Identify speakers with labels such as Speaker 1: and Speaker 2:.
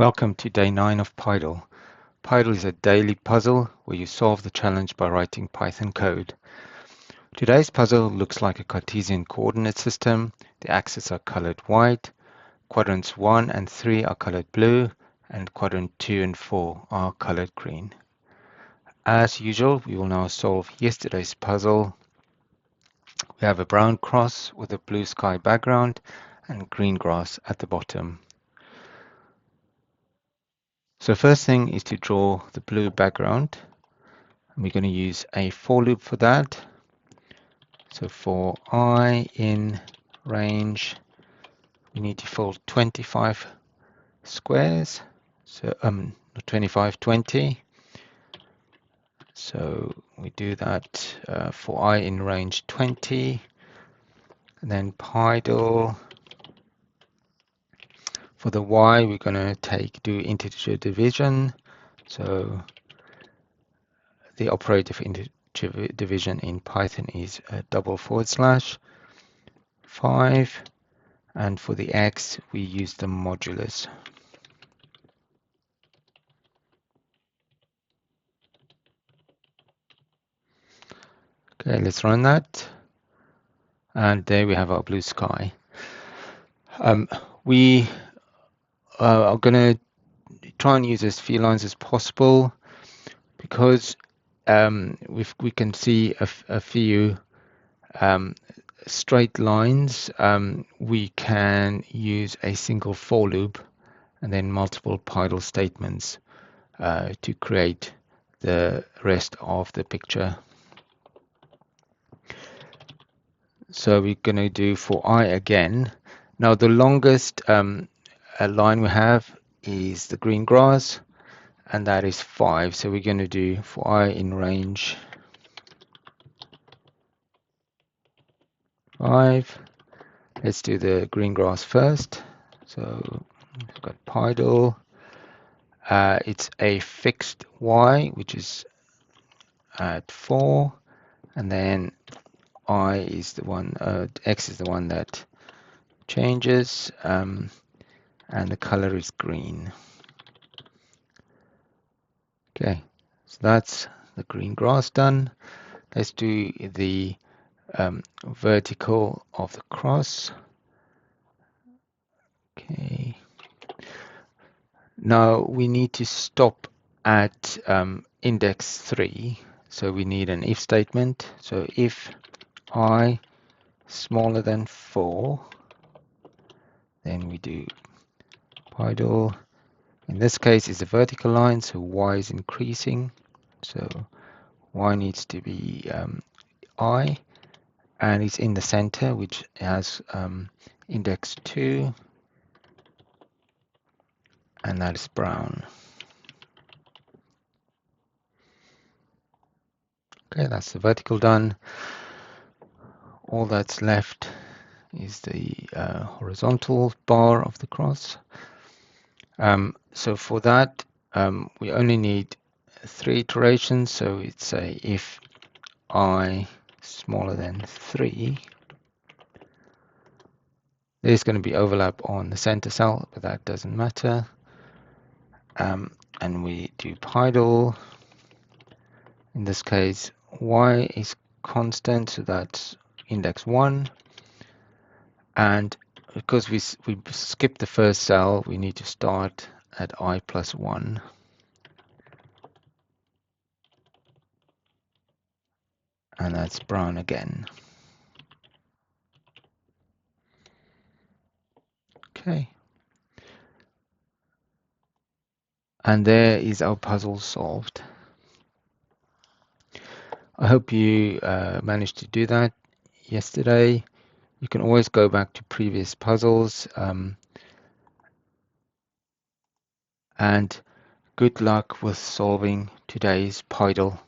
Speaker 1: Welcome to day 9 of Pydle. Pydle is a daily puzzle where you solve the challenge by writing Python code. Today's puzzle looks like a Cartesian coordinate system. The axes are colored white, quadrants 1 and 3 are colored blue, and quadrant 2 and 4 are colored green. As usual, we will now solve yesterday's puzzle. We have a brown cross with a blue sky background and green grass at the bottom. So first thing is to draw the blue background. We're going to use a for loop for that. So for I in range, we need to fill 25 squares. So 25, 20. So we do that for I in range 20. And then Pydle. For the Y, we're going to do integer division. So the operator for integer division in Python is /5, and for the X we use the modulus. Okay, let's run that, and there we have our blue sky. We are going to try and use as few lines as possible because we can see a few straight lines. We can use a single for loop and then multiple Pydle statements to create the rest of the picture. So we're going to do for I again. Now the longest line we have is the green grass, and that is 5. So we're going to do for I in range 5. Let's do the green grass first. So we've got Pydle. It's a fixed Y, which is at 4, and then I is the one, X is the one that changes, and the color is green. Okay, so that's the green grass done. Let's do the vertical of the cross. Okay. Now we need to stop at index 3. So we need an if statement. So if I smaller than 4, then we do Pydle. In this case, it's a vertical line, so Y is increasing. So Y needs to be I, and it's in the center, which has index 2, and that is brown. Okay, that's the vertical done. All that's left is the horizontal bar of the cross. So for that, we only need 3 iterations. So it's a if I smaller than 3. There's going to be overlap on the center cell, but that doesn't matter. And we do Pydle. In this case, Y is constant, so that's index 1. And because we skipped the first cell, we need to start at I plus 1. And that's brown again. Okay. And there is our puzzle solved. I hope you managed to do that yesterday. You can always go back to previous puzzles. And good luck with solving today's Pydle.